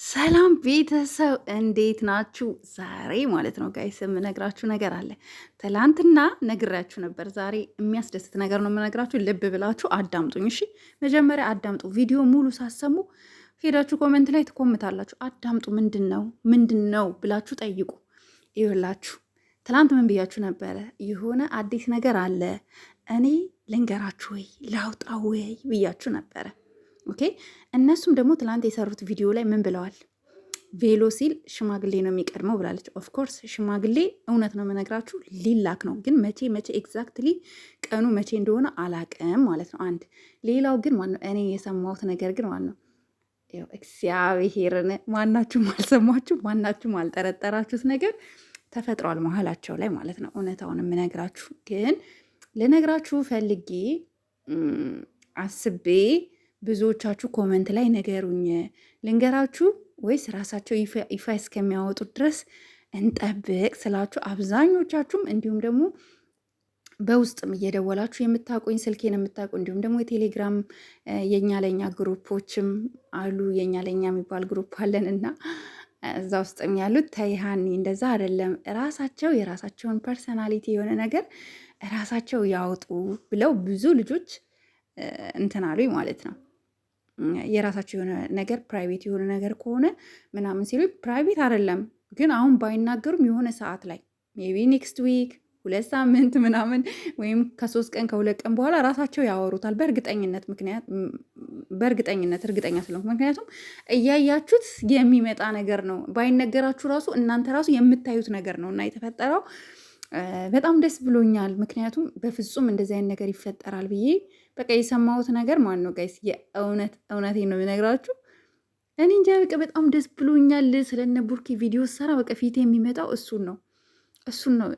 ሰላም ቤተሰብ እንዴት ናችሁ? ዛሬ ማለት ነው ጋይስ የምነግራችሁ ነገር አለ። ትላንትና ነግራችሁ ነበር። ዛሬ የሚያስደስት ነገር ነው የምነግራችሁ። ልብ ብላችሁ አዳምጡኝ እሺ። መጀመሪያ አዳምጡ። ቪዲዮ ሙሉ ሳሰሙ ሄዳችሁ ኮመንት ላይ ትኮምታላችሁ። አዳምጡ። ምንድን ነው ብላችሁ ጠይቁ። ይኸውላችሁ ትላንት ምን ብያችሁ ነበረ? የሆነ አዲስ ነገር አለ፣ እኔ ልንገራችሁ ወይ ላውጣ ወይ ብያችሁ ነበረ። ኦኬ እነሱም ደግሞ ትላንት የሰሩት ቪዲዮ ላይ ምን ብለዋል? ቬሎ ሲል ሽማግሌ ነው የሚቀድመው ብላለች። ኦፍኮርስ ሽማግሌ እውነት ነው የምነግራችሁ ሊላክ ነው፣ ግን መቼ ኤግዛክትሊ ቀኑ መቼ እንደሆነ አላቅም ማለት ነው። አንድ ሌላው ግን ማነው እኔ የሰማሁት ነገር ግን ማነው እግዚአብሔርን ማናችሁም አልሰማችሁ ማናችሁም አልጠረጠራችሁት ነገር ተፈጥሯል መሀላቸው ላይ ማለት ነው። እውነታውን የምነግራችሁ ግን ልነግራችሁ ፈልጌ አስቤ ብዙዎቻችሁ ኮመንት ላይ ነገሩኝ ልንገራችሁ ወይስ ራሳቸው ይፋ እስከሚያወጡት ድረስ እንጠብቅ ስላችሁ አብዛኞቻችሁም እንዲሁም ደግሞ በውስጥም እየደወላችሁ የምታውቁኝ ስልኬን የምታውቁ እንዲሁም ደግሞ የቴሌግራም የኛ ለኛ ግሩፖችም አሉ። የኛ ለኛ የሚባል ግሩፕ አለን እና እዛ ውስጥም ያሉት ተይሃኒ እንደዛ አይደለም፣ ራሳቸው የራሳቸውን ፐርሰናሊቲ የሆነ ነገር ራሳቸው ያወጡ ብለው ብዙ ልጆች እንትን አሉኝ ማለት ነው። የራሳቸው የሆነ ነገር ፕራይቬት የሆነ ነገር ከሆነ ምናምን ሲሉ ፕራይቬት አይደለም ግን አሁን ባይናገሩም የሆነ ሰዓት ላይ ሜይ ቢ ኔክስት ዊክ 2 ሳምንት ምናምን ወይም ከ3 ቀን ከ2 ቀን በኋላ ራሳቸው ያወሩታል። በእርግጠኝነት እርግጠኛ ስለሆንኩ፣ ምክንያቱም እያያችሁት የሚመጣ ነገር ነው። ባይነገራችሁ ራሱ እናንተ ራሱ የምታዩት ነገር ነው እና የተፈጠረው በጣም ደስ ብሎኛል። ምክንያቱም በፍጹም እንደዚህ አይነት ነገር ይፈጠራል ብዬ በቃ የሰማሁት ነገር ማን ነው ጋይስ፣ እውነቴን ነው የምነግራችሁ። እኔ እንጃ በቃ በጣም ደስ ብሎኛል። ስለነ ቡርኪ ቪዲዮ ሰራ በቃ ፊቴ የሚመጣው እሱን ነው።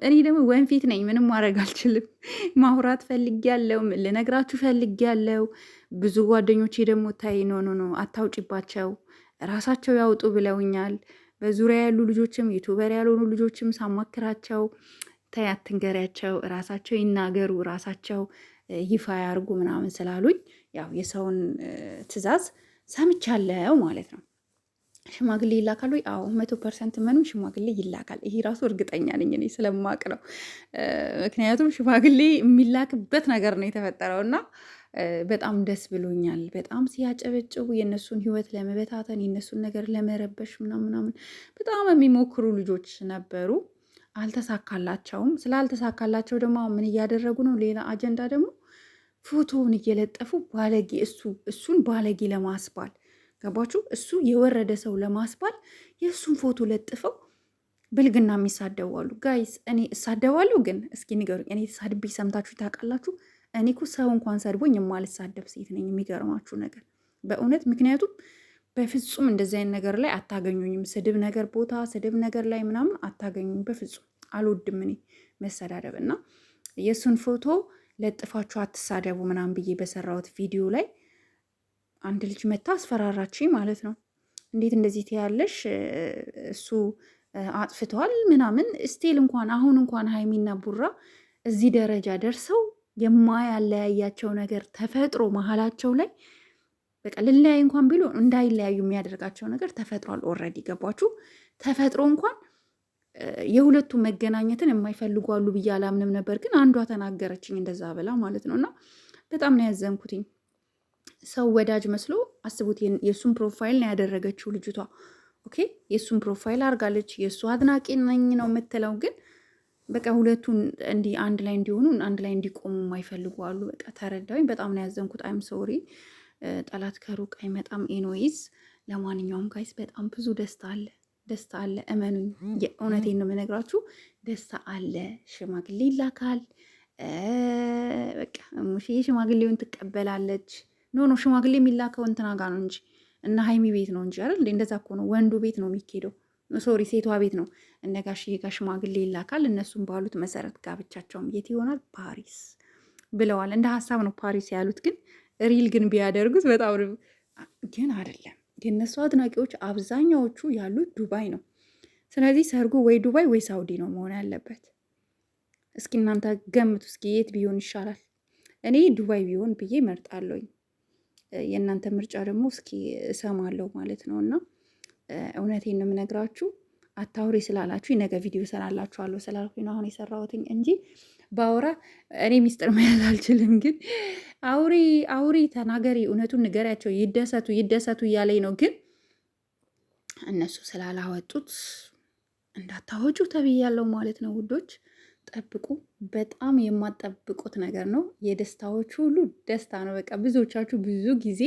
እኔ ደግሞ ወንፊት ነኝ፣ ምንም ማድረግ አልችልም። ማውራት ፈልጊያለሁ፣ ልነግራችሁ ፈልጊያለሁ። ብዙ ጓደኞቼ ደግሞ ታይ ኖ አታውጪባቸው ራሳቸው ያውጡ ብለውኛል። በዙሪያ ያሉ ልጆችም ዩቱበር ያልሆኑ ልጆችም ሳማክራቸው ታይ አትንገሪያቸው፣ ራሳቸው ይናገሩ፣ ራሳቸው ይፋ ያርጉ ምናምን ስላሉኝ ያው የሰውን ትዕዛዝ ሰምቻለሁ ማለት ነው። ሽማግሌ ይላካል ወይ? አዎ 100% መኑ ሽማግሌ ይላካል። ይሄ ራሱ እርግጠኛ ነኝ እኔ ስለማቅ ነው። ምክንያቱም ሽማግሌ የሚላክበት ነገር ነው የተፈጠረው እና በጣም ደስ ብሎኛል። በጣም ሲያጨበጭቡ የእነሱን ህይወት ለመበታተን የእነሱን ነገር ለመረበሽ ምናምን በጣም የሚሞክሩ ልጆች ነበሩ። አልተሳካላቸውም። ስላልተሳካላቸው ደግሞ ምን እያደረጉ ነው? ሌላ አጀንዳ ደግሞ ፎቶውን እየለጠፉ ባለጌ እሱን ባለጌ ለማስባል ገባችሁ? እሱ የወረደ ሰው ለማስባል የእሱን ፎቶ ለጥፈው ብልግና የሚሳደቡ አሉ። ጋይስ እኔ እሳደባለሁ? ግን እስኪ ንገሩኝ። እኔ ተሳድቤ ሰምታችሁ ታውቃላችሁ? እኔ እኮ ሰው እንኳን ሰድቦኝ የማልሳደብ ሴት ነኝ። የሚገርማችሁ ነገር በእውነት ምክንያቱም በፍጹም እንደዚህ አይነት ነገር ላይ አታገኙኝም። ስድብ ነገር ላይ ምናምን አታገኙኝ። በፍጹም አልወድም እኔ መሰዳደብ እና የእሱን ፎቶ ለጥፋችሁ አትሳደቡ ምናምን ብዬ በሰራሁት ቪዲዮ ላይ አንድ ልጅ መታ አስፈራራችኝ ማለት ነው። እንዴት እንደዚህ ትያለሽ? እሱ አጥፍተዋል ምናምን ስቴል አሁን እንኳን ሀይሚና ቡራ እዚህ ደረጃ ደርሰው የማያለያያቸው ነገር ተፈጥሮ መሀላቸው ላይ በቃ ልለያይ እንኳን ቢሉ እንዳይለያዩ የሚያደርጋቸው ነገር ተፈጥሯል። ኦልሬዲ ገባችሁ? ተፈጥሮ እንኳን የሁለቱ መገናኘትን የማይፈልጉ አሉ ብዬ አላምንም ነበር፣ ግን አንዷ ተናገረችኝ እንደዛ ብላ ማለት ነው። እና በጣም ነው ያዘንኩትኝ። ሰው ወዳጅ መስሎ አስቡት። የእሱን ፕሮፋይል ነው ያደረገችው ልጅቷ። ኦኬ የእሱን ፕሮፋይል አድርጋለች። የእሱ አድናቂ ነኝ ነው የምትለው፣ ግን በቃ ሁለቱን እንዲህ አንድ ላይ እንዲሆኑ አንድ ላይ እንዲቆሙ የማይፈልጉ አሉ። በቃ ተረዳኝ። በጣም ነው ያዘንኩት። አይም ሶሪ። ጠላት ከሩቅ አይመጣም። ኤኖይዝ ለማንኛውም ጋይስ በጣም ብዙ ደስታ አለ። እመኑኝ፣ የእውነቴን ነው የምነግራችሁ። ደስታ አለ። ሽማግሌ ይላካል። በቃ ሙሽ ሽማግሌውን ትቀበላለች። ኖ ሽማግሌ የሚላከው እንትና ጋ ነው እንጂ እና ሀይሚ ቤት ነው እንጂ አይደል? እንደዛ እኮ ነው። ወንዱ ቤት ነው የሚኬደው። ሶሪ ሴቷ ቤት ነው። እነ ጋሽዬ ጋር ሽማግሌ ይላካል። እነሱም ባሉት መሰረት ጋብቻቸውም የት ይሆናል? ፓሪስ ብለዋል። እንደ ሀሳብ ነው ፓሪስ ያሉት፣ ግን ሪል ግን ቢያደርጉት በጣም ግን አይደለም። የእነሱ አድናቂዎች አብዛኛዎቹ ያሉት ዱባይ ነው። ስለዚህ ሰርጉ ወይ ዱባይ ወይ ሳውዲ ነው መሆን ያለበት። እስኪ እናንተ ገምቱ። እስኪ የት ቢሆን ይሻላል? እኔ ዱባይ ቢሆን ብዬ መርጣለሁኝ። የእናንተ ምርጫ ደግሞ እስኪ እሰማለሁ ማለት ነው። እና እውነቴን ነው የምነግራችሁ። አታውሪ ስላላችሁ ነገ ቪዲዮ ሰራላችኋለሁ ስላልኩኝ ነው አሁን የሰራሁትኝ እንጂ ባወራ እኔ ሚስጥር መያዝ አልችልም። ግን አውሪ አውሪ፣ ተናገሪ፣ እውነቱን ንገሪያቸው፣ ይደሰቱ ይደሰቱ እያለኝ ነው። ግን እነሱ ስላላወጡት እንዳታወጩ ተብያለሁ ማለት ነው ውዶች። ጠብቁ። በጣም የማጠብቁት ነገር ነው። የደስታዎች ሁሉ ደስታ ነው። በቃ ብዙዎቻችሁ ብዙ ጊዜ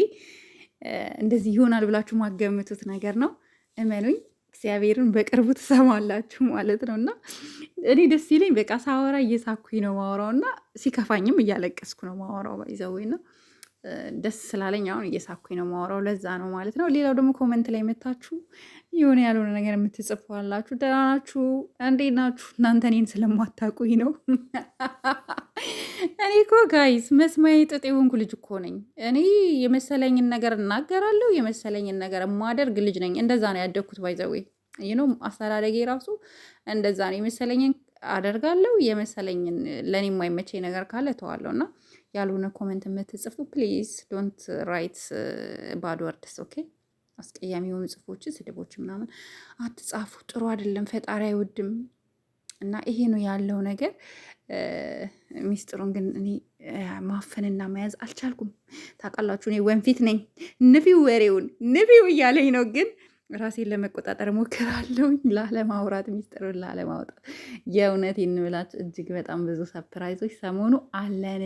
እንደዚህ ይሆናል ብላችሁ ማገምቱት ነገር ነው። እመኑኝ እግዚአብሔርን በቅርቡ ትሰማላችሁ ማለት ነው። እና እኔ ደስ ይለኝ በቃ ሳወራ እየሳኩኝ ነው ማወራው እና ሲከፋኝም እያለቀስኩ ነው ማወራው ይዘወኝ ነው። ደስ ስላለኝ አሁን እየሳኩኝ ነው ማወራው፣ ለዛ ነው ማለት ነው። ሌላው ደግሞ ኮመንት ላይ መታችሁ የሆነ ያልሆነ ነገር የምትጽፉ አላችሁ። ደህና ናችሁ? እንዴት ናችሁ? እናንተ እኔን ስለማታውቁኝ ነው። እኔ እኮ ጋይስ መስማዬ ጥጥ የሆንኩ ልጅ እኮ ነኝ። እኔ የመሰለኝን ነገር እናገራለሁ፣ የመሰለኝን ነገር የማደርግ ልጅ ነኝ። እንደዛ ነው ያደግኩት። ባይዘዌ ይህ ነው አስተዳደጌ ራሱ እንደዛ ነው። የመሰለኝን አደርጋለሁ፣ የመሰለኝን ለእኔ የማይመቸኝ ነገር ካለ ተዋለሁ። እና ያልሆነ ኮመንት የምትጽፉ ፕሊዝ ዶንት ራይት ባድ ወርድስ ኦኬ። አስቀያሚ የሆኑ ጽፎችን፣ ስድቦች ምናምን አትጻፉ። ጥሩ አይደለም፣ ፈጣሪ አይወድም። እና ይሄ ነው ያለው ነገር። ሚስጥሩን ግን እኔ ማፈንና መያዝ አልቻልኩም። ታውቃላችሁ እኔ ወንፊት ነኝ። ንፊው ወሬውን ንፊው እያለኝ ነው። ግን ራሴን ለመቆጣጠር ሞክራለሁ፣ ላለማውራት፣ ሚስጥሩን ላለማውጣት። የእውነቴን እንብላችሁ እጅግ በጣም ብዙ ሰፕራይዞች ሰሞኑ አለን።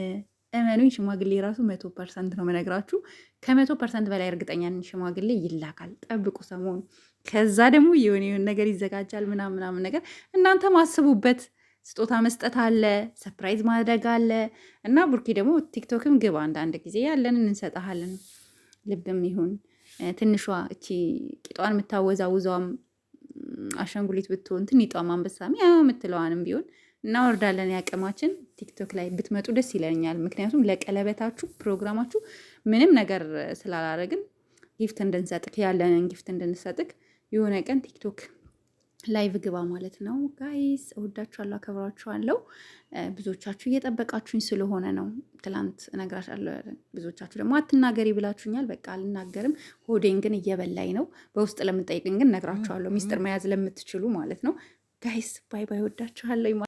እመኑኝ ሽማግሌ ራሱ 100% ነው የምነግራችሁ። ከ100% በላይ እርግጠኛ ነኝ ሽማግሌ ይላካል። ጠብቁ ሰሞኑ። ከዛ ደግሞ የሆነ ነገር ይዘጋጃል ምናምን ነገር። እናንተም አስቡበት። ስጦታ መስጠት አለ፣ ሰፕራይዝ ማድረግ አለ። እና ቡርኪ ደግሞ ቲክቶክም ግባ፣ አንዳንድ ጊዜ ያለንን እንሰጠሃለን። ልብም ይሁን ትንሿ እቺ ቂጧን የምታወዛውዛም አሻንጉሊት ብትሆን ትንሿም አንበሳ ያው የምትለዋንም ቢሆን እናወርዳለን። ያቅማችን ቲክቶክ ላይ ብትመጡ ደስ ይለኛል። ምክንያቱም ለቀለበታችሁ ፕሮግራማችሁ ምንም ነገር ስላላረግን ጊፍት እንድንሰጥክ ያለንን ጊፍት እንድንሰጥክ የሆነ ቀን ቲክቶክ ላይቭ ግባ ማለት ነው። ጋይስ እወዳችኋለሁ፣ አከብራችኋለሁ። ብዙዎቻችሁ እየጠበቃችሁኝ ስለሆነ ነው። ትላንት እነግራችኋለሁ። ብዙዎቻችሁ ደግሞ አትናገሪ ብላችሁኛል። በቃ አልናገርም። ሆዴን ግን እየበላኝ ነው። በውስጥ ለምጠይቅኝ ግን እነግራችኋለሁ። ሚስጥር መያዝ ለምትችሉ ማለት ነው። ጋይስ ባይ ባይ፣ እወዳችኋለሁ።